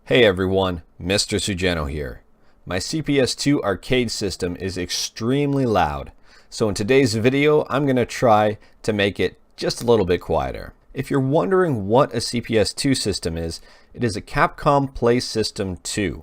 Hey everyone, Mr. Sujano here. My CPS2 arcade system is extremely loud, so in today's video I'm going to try to make it just a little bit quieter. If you're wondering what a CPS2 system is, it is a Capcom Play System 2.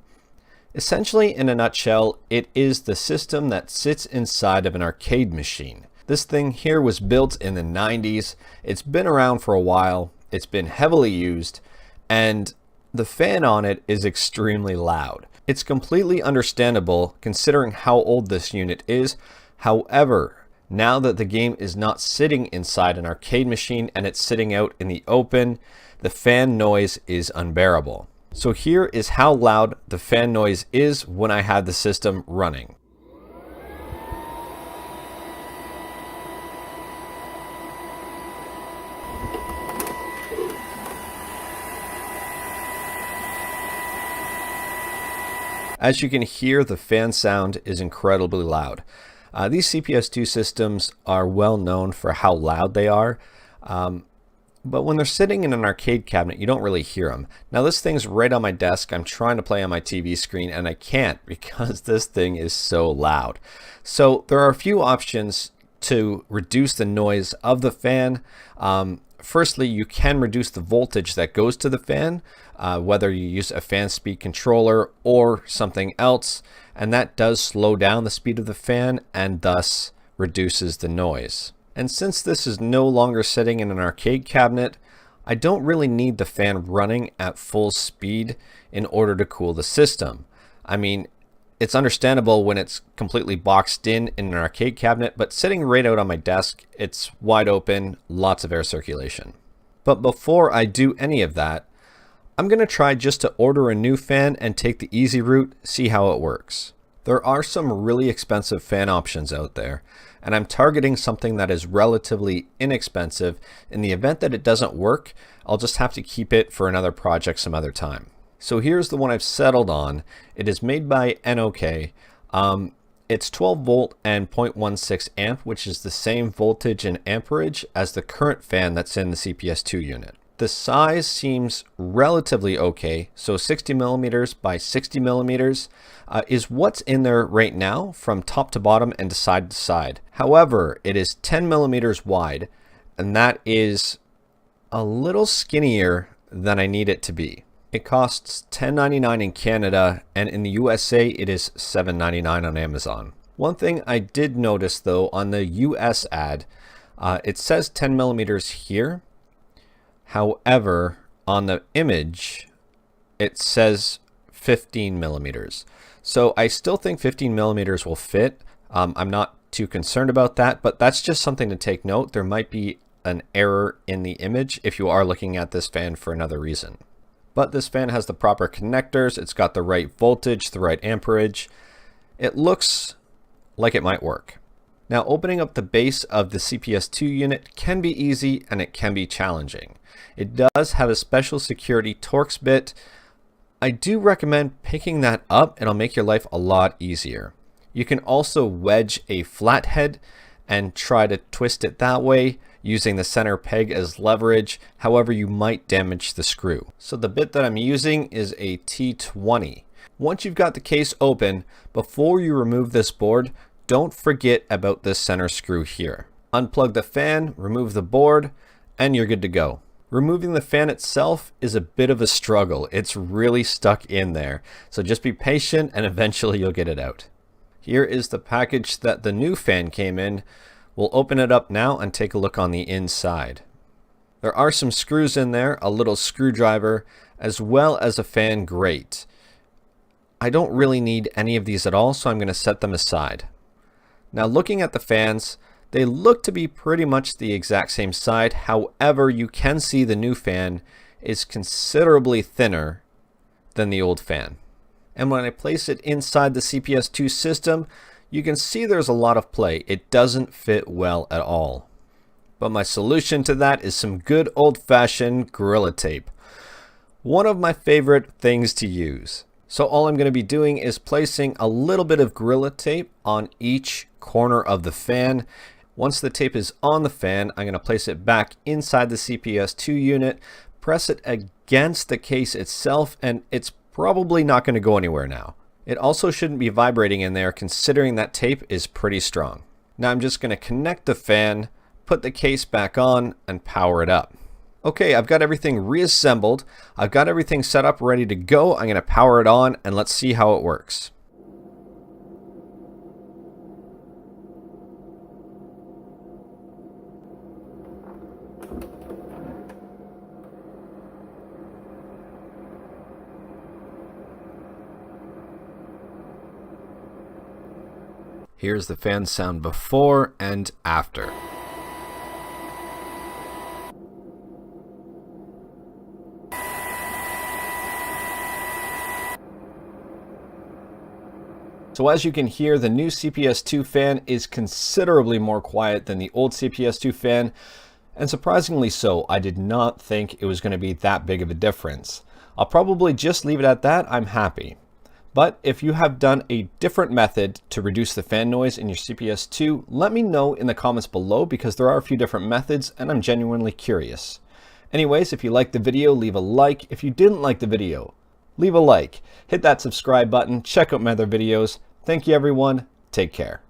Essentially, in a nutshell, it is the system that sits inside of an arcade machine. This thing here was built in the 90s, it's been around for a while, it's been heavily used, and the fan on it is extremely loud. It's completely understandable considering how old this unit is. However, now that the game is not sitting inside an arcade machine and it's sitting out in the open, the fan noise is unbearable. So here is how loud the fan noise is when I have the system running. As you can hear, the fan sound is incredibly loud. These CPS2 systems are well known for how loud they are, but when they're sitting in an arcade cabinet, you don't really hear them. Now this thing's right on my desk. I'm trying to play on my TV screen and I can't because this thing is so loud. So there are a few options to reduce the noise of the fan. Firstly, you can reduce the voltage that goes to the fan, whether you use a fan speed controller or something else, and that does slow down the speed of the fan and thus reduces the noise. And since this is no longer sitting in an arcade cabinet, I don't really need the fan running at full speed in order to cool the system. I mean, it's understandable when it's completely boxed in an arcade cabinet, but sitting right out on my desk, it's wide open, lots of air circulation. But before I do any of that, I'm going to try just to order a new fan and take the easy route, see how it works. There are some really expensive fan options out there, and I'm targeting something that is relatively inexpensive. In the event that it doesn't work, I'll just have to keep it for another project some other time. So here's the one I've settled on. It is made by Enokay. It's 12 volt and 0.16 amp, which is the same voltage and amperage as the current fan that's in the CPS2 unit. The size seems relatively okay, so 60 millimeters by 60 millimeters is what's in there right now from top to bottom and side to side. However, it is 10 millimeters wide, and that is a little skinnier than I need it to be. It costs $10.99 in Canada, and in the USA it is $7.99 on Amazon. One thing I did notice though on the US ad, it says 10 millimeters here. However, on the image, it says 15 millimeters. So I still think 15 millimeters will fit. I'm not too concerned about that, but that's just something to take note. There might be an error in the image if you are looking at this fan for another reason. But this fan has the proper connectors. It's got the right voltage, the right amperage. It looks like it might work. Now, opening up the base of the CPS2 unit can be easy and it can be challenging. It does have a special security Torx bit. I do recommend picking that up. It'll make your life a lot easier. You can also wedge a flathead and try to twist it that way using the center peg as leverage. However, you might damage the screw. So the bit that I'm using is a T20. Once you've got the case open, before you remove this board, don't forget about this center screw here. Unplug the fan, remove the board, and you're good to go. Removing the fan itself is a bit of a struggle. It's really stuck in there. So just be patient and eventually you'll get it out. Here is the package that the new fan came in. We'll open it up now and take a look on the inside. There are some screws in there, a little screwdriver, as well as a fan grate. I don't really need any of these at all, so I'm going to set them aside. Now looking at the fans, they look to be pretty much the exact same side. However, you can see the new fan is considerably thinner than the old fan. And when I place it inside the CPS2 system, you can see there's a lot of play. It doesn't fit well at all. But my solution to that is some good old-fashioned Gorilla Tape. One of my favorite things to use. So all I'm going to be doing is placing a little bit of Gorilla Tape on each corner of the fan. Once the tape is on the fan, I'm going to place it back inside the CPS2 unit, press it against the case itself, and it's Probably not going to go anywhere now. It also shouldn't be vibrating in there considering that tape is pretty strong. Now I'm just going to connect the fan, put the case back on, and power it up. Okay, I've got everything reassembled. I've got everything set up ready to go. I'm going to power it on and let's see how it works. Here's the fan sound before and after. So as you can hear, the new CPS2 fan is considerably more quiet than the old CPS2 fan, and surprisingly so. I did not think it was going to be that big of a difference. I'll probably just leave it at that. I'm happy. But if you have done a different method to reduce the fan noise in your CPS2, let me know in the comments below because there are a few different methods and I'm genuinely curious. Anyways, if you liked the video, leave a like. If you didn't like the video, leave a like. Hit that subscribe button. Check out my other videos. Thank you everyone. Take care.